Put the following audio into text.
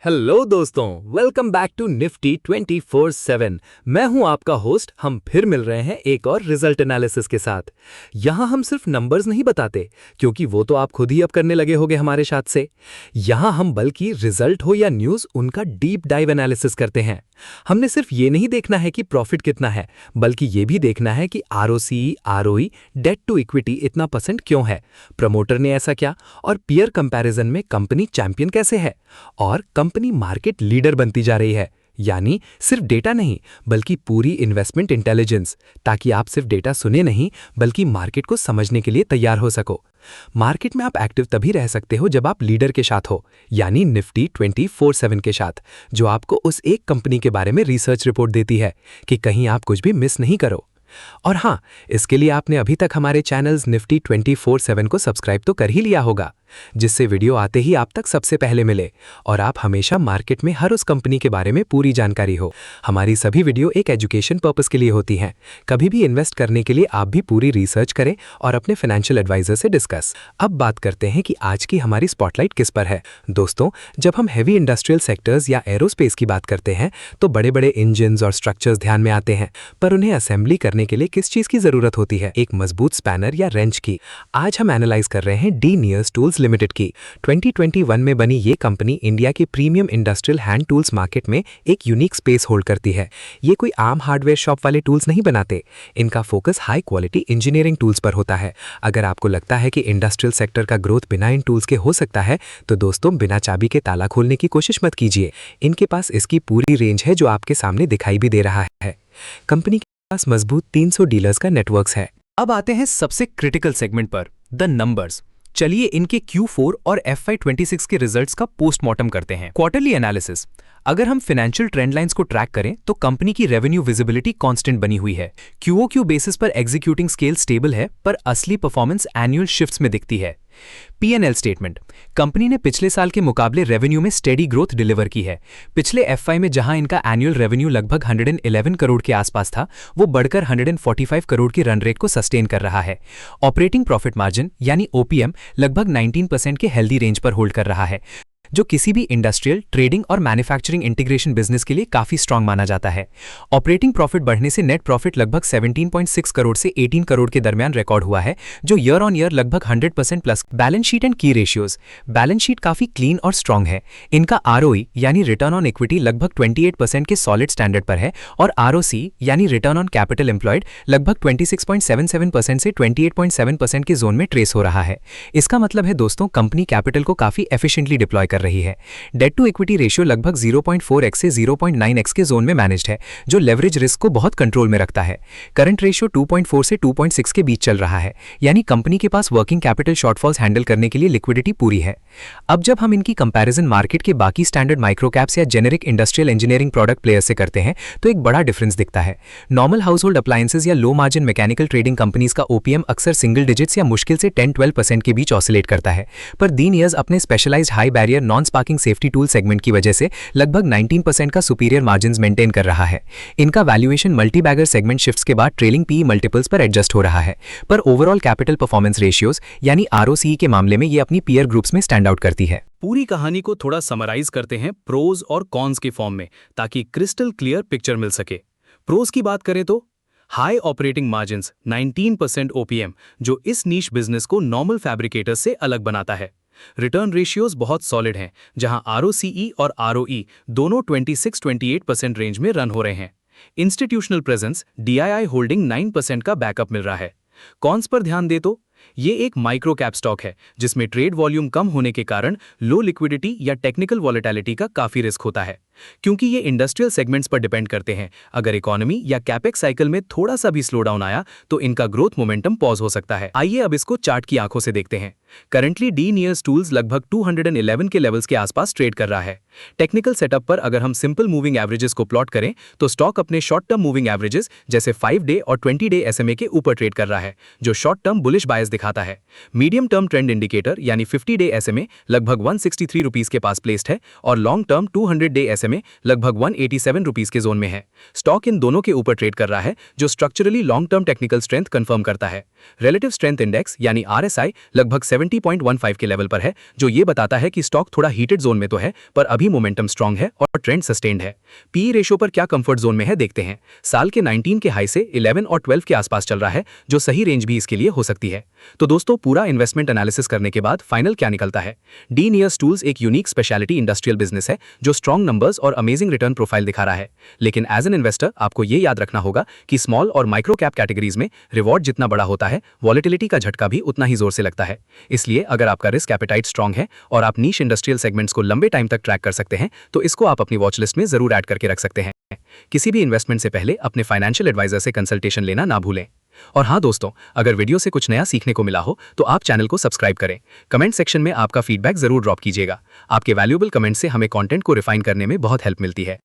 Hello दोस्तों, welcome back to Nifty 24/7। मैं हूं आपका होस्ट। हम फिर मिल रहे हैं एक और रिजल्ट एनालिसिस के साथ। यहां हम सिर्फ नंबर्स नहीं बताते, क्योंकि वो तो आप खुद ही अब करने लगे होगे हमारे साथ से। यहां हम बल्कि रिजल्ट हो या न्यूज़, उनका डीप डाइव एनालिसिस करते हैं। हमने सिर्फ ये नहीं देखना है कि प्रॉफिट कितना है, बल्कि ये भी देखना है कि ROC, ROE, debt to equity इतना पसंद क्यों है, प्रमोटर ने ऐसा क्या, और पीयर कंपैरिजन में कंपनी चैंपियन कैसे है, और कंपनी मार्केट लीडर बनती जा रही है। यानी सिर्फ डेटा नहीं, बल्कि पूरी इन्वेस्टमेंट इंटेलिजेंस, ताकि आप सिर्फ डेटा सुने नहीं, बल्कि मार्केट को समझने के लिए तैयार हो सको। मार्केट में आप एक्टिव तभी रह सकते हो जब आप लीडर के साथ हो, यानी निफ्टी 24/7 के साथ, जो आपको उस एक कंपनी के बारे में रिसर्च रिपोर्ट देती है कि कहीं आप कुछ भी मिस नहीं करो। और हाँ, इसके लिए आपने अभी तक हमारे चैनल्स निफ्टी 24/7 को सब्सक्राइब तो कर ही लिया होगा, जिससे वीडियो आते ही आप तक सबसे पहले मिले और आप हमेशा मार्केट में हर उस कंपनी के बारे में पूरी जानकारी हो। हमारी सभी वीडियो एक एजुकेशन पर्पस के लिए होती हैं। कभी भी इन्वेस्ट करने के लिए आप भी पूरी रिसर्च करें और अपने फाइनेंशियल एडवाइजर से डिस्कस। अब बात करते हैं कि आज की हमारी स्पॉटलाइट किस पर है। दोस्तों, जब हम हैवी इंडस्ट्रियल सेक्टर्स या एरोस्पेस की बात करते हैं तो बड़े बड़े इंजन और स्ट्रक्चर्स ध्यान में आते हैं, पर उन्हें असेंबली करने के लिए किस चीज की जरूरत होती है? एक मजबूत स्पैनर या रेंच की। आज हम एनालाइज कर रहे हैं डी नियर्स टूल्स लिमिटेड की। 2021 में बनी ये कंपनी इंडिया के premium industrial hand tools market में एक यूनिक स्पेस होल्ड करती है। ये कोई आम हार्डवेयर शॉप वाले टूल्स नहीं बनाते। इनका focus high quality engineering tools पर होता है। अगर आपको लगता है कि इंडस्ट्रियल सेक्टर का ग्रोथ बिना इन टूल्स के हो सकता है, तो दोस्तों बिना चाबी के ताला खोलने की कोशिश मत कीजिए। इनके पास इसकी पूरी रेंज है, जो आपके सामने दिखाई भी दे रहा है। कंपनी के पास मजबूत 300 डीलर्स का नेटवर्क है। अब आते हैं सबसे क्रिटिकल सेगमेंट पर, द नंबर्स। चलिए इनके Q4 और FY26 के रिजल्ट्स का पोस्टमार्टम करते हैं। Quarterly analysis. अगर हम फाइनेंशियल ट्रेंड लाइंस को ट्रैक करें तो कंपनी की रेवेन्यू विजिबिलिटी कांस्टेंट बनी हुई है। QOQ बेसिस पर एग्जीक्यूटिंग स्केल स्टेबल है, पर असली परफॉर्मेंस एनुअल शिफ्ट्स में दिखती है। P&L statement. कंपनी ने पिछले साल के मुकाबले रेवेन्यू में स्टेडी ग्रोथ डिलीवर की है। पिछले FY में जहां इनका एनुअल रेवेन्यू लगभग 111 करोड़ के आसपास था, वो बढ़कर 145 करोड़ की रन रेट को सस्टेन कर रहा है। ऑपरेटिंग प्रॉफिट मार्जिन यानी OPM लगभग 19% के हेल्दी रेंज पर होल्ड कर रहा है, जो किसी भी इंडस्ट्रियल, ट्रेडिंग और मैन्युफैक्चरिंग इंटीग्रेशन बिजनेस के लिए काफी स्ट्रांग माना जाता है। ऑपरेटिंग प्रॉफिट बढ़ने से नेट प्रॉफिट लगभग 17.6 करोड़ से 18 करोड़ के दरमियान रिकॉर्ड हुआ है, जो ईयर ऑन ईयर लगभग 100% प्लस। बैलेंस शीट एंड की रेशियोज। बैलेंस शीट काफी क्लीन और स्ट्रांग है। इनका ROE यानी रिटर्न ऑन इक्विटी लगभग 28% के सॉलिड स्टैंडर्ड पर है, और ROC यानी रिटर्न ऑन कैपिटल एम्प्लॉयड लगभग 26.77% से 28.7% के जोन में ट्रेस हो रहा है। इसका मतलब है दोस्तों, कंपनी कैपिटल को काफी एफिशिएंटली डिप्लॉय कर रही है। डेट टू इक्विटी रेशियो लगभग 0.4x से 0.9x के जोन में मैनेज्ड है, जो लेवरेज रिस्क को बहुत कंट्रोल में रखता है। करंट रेशियो 2.4 से 2.6 के बीच चल रहा है, यानी कंपनी के पास वर्किंग कैपिटल शॉर्टफॉल्स हैंडल करने के लिए लिक्विडिटी पूरी है। अब जब हम इनकी कंपैरिजन मार्केट के बाकी स्टैंडर्ड माइक्रो कैप्स या generic industrial engineering product player से करते हैं, तो एक बड़ा डिफरेंस दिखता है। नॉर्मल हाउस होल्ड अप्लायंसेज या low margin mechanical trading companies का OPM अक्सर सिंगल डिजिट्स या मुश्किल से 10-12% के बीच ऑसिलेट करता है, पर डी नियर्स अपने specialised high barrier non sparking safety tool segment की वजह से लगभग 19% का सुपीरियर मार्जिन्स मेंटेन कर रहा है। इनका valuation multi bagger segment shifts के बाद ट्रेलिंग PE मल्टीपल्स पर एडजस्ट हो रहा है, पर ओवरऑल कैपिटल परफॉर्मेंस रेशियोज यानी ROCE के मामले में ये अपनी पीयर ग्रुप्स में स्टैंड आउट करती है। पूरी कहानी को थोड़ा समराइज करते हैं प्रोज और कॉन्स के फॉर्म में, ताकि क्रिस्टल क्लियर पिक्चर मिल सके। प्रोज की बात करें तो हाई ऑपरेटिंग मार्जिन्स 19% OPM, जो इस नीश बिजनेस को नॉर्मल फैब्रिकेटर्स से अलग बनाता है। रिटर्न रेशियोज बहुत सॉलिड हैं, जहां ROCE और ROE दोनों 26-28% रेंज में रन हो रहे हैं। इंस्टीट्यूशनल प्रेजेंस DII होल्डिंग 9% का बैकअप मिल रहा है। कॉन्स पर ध्यान दे तो ये एक माइक्रो कैप स्टॉक है, जिसमें ट्रेड वॉल्यूम कम होने के कारण लो लिक्विडिटी या टेक्निकल वॉलेटिलिटी का काफी रिस्क होता है, क्योंकि ये इंडस्ट्रियल सेगमेंट्स पर डिपेंड करते हैं। अगर इकोनॉमी या कैपेक्स साइकिल में थोड़ा सा भी स्लो डाउन आया तो इनका ग्रोथ मोमेंटम पॉज हो सकता है। आइए अब इसको चार्ट की आंखों से देखते हैं। करंटली डी नियर्स टूल्स लगभग 211 के लेवल्स के आसपास ट्रेड कर रहा है। टेक्निकल सेटअप पर अगर हम सिंपल मूविंग एवरेजेस को प्लॉट करें तो स्टॉक अपने शॉर्ट टर्म मूविंग एवरेजेस जैसे 5 डे और 20 डे SMA के ऊपर ट्रेड कर रहा है, जो शॉर्ट टर्म बुलिश बायस दिखाता है। मीडियम टर्म ट्रेंड इंडिकेटर यानी 50 डे SMA लगभग 163 रुपीस के पास प्लेस्ड है, और लॉन्ग टर्म 200 डे SMA समय लगभग 187 रुपीस के जोन में है। स्टॉक इन दोनों के ऊपर ट्रेड कर रहा है, जो structurally long term technical strength confirm करता है। रिलेटिव स्ट्रेंथ इंडेक्स यानी RSI लगभग 70.15 के लेवल पर है, जो ये बताता है कि स्टॉक थोड़ा हीटेड जोन में तो है, पर अभी मोमेंटम स्ट्रांग है और ट्रेंड सस्टेन्ड है। पी रेशियो पर क्या कंफर्ट जोन में है देखते हैं। साल के 19 के हाई से 11 और 12 के आसपास चल रहा है, जो सही रेंज भी इसके लिए हो सकती है। तो दोस्तों, पूरा इन्वेस्टमेंट एनालिसिस करने के बाद फाइनल क्या निकलता है? डी नियर्स टूल्स एक यूनिक स्पेशलिटी इंडस्ट्रियल बिजनेस है जो स्ट्रॉन्ग नंबर्स और अमेजिंग रिटर्न प्रोफाइल दिखा रहा है। लेकिन एज एन इन्वेस्टर आपको ये याद रखना होगा कि स्मॉल और माइक्रो कैप कैटेगरीज में रिवॉर्ड जितना बड़ा होता है, वॉलेटिलिटी का झटका भी उतना ही जोर से लगता है। इसलिए अगर आपका रिस्क एपेटाइट स्ट्रॉन्ग है और आप नीश इंडस्ट्रियल सेगमेंट्स को लंबे टाइम तक ट्रैक कर सकते हैं, तो इसको आप अपनी वॉच लिस्ट में जरूर ऐड करके रख सकते हैं। किसी भी इन्वेस्टमेंट से पहले अपने फाइनेंशियल एडवाइजर से कंसल्टेशन लेना ना भूलें। और हाँ दोस्तों, अगर वीडियो से कुछ नया सीखने को मिला हो तो आप चैनल को सब्सक्राइब करें। कमेंट सेक्शन में आपका फीडबैक जरूर ड्रॉप कीजिएगा। आपके वैल्यूएबल कमेंट से हमें कंटेंट को रिफाइन करने में बहुत हेल्प मिलती है।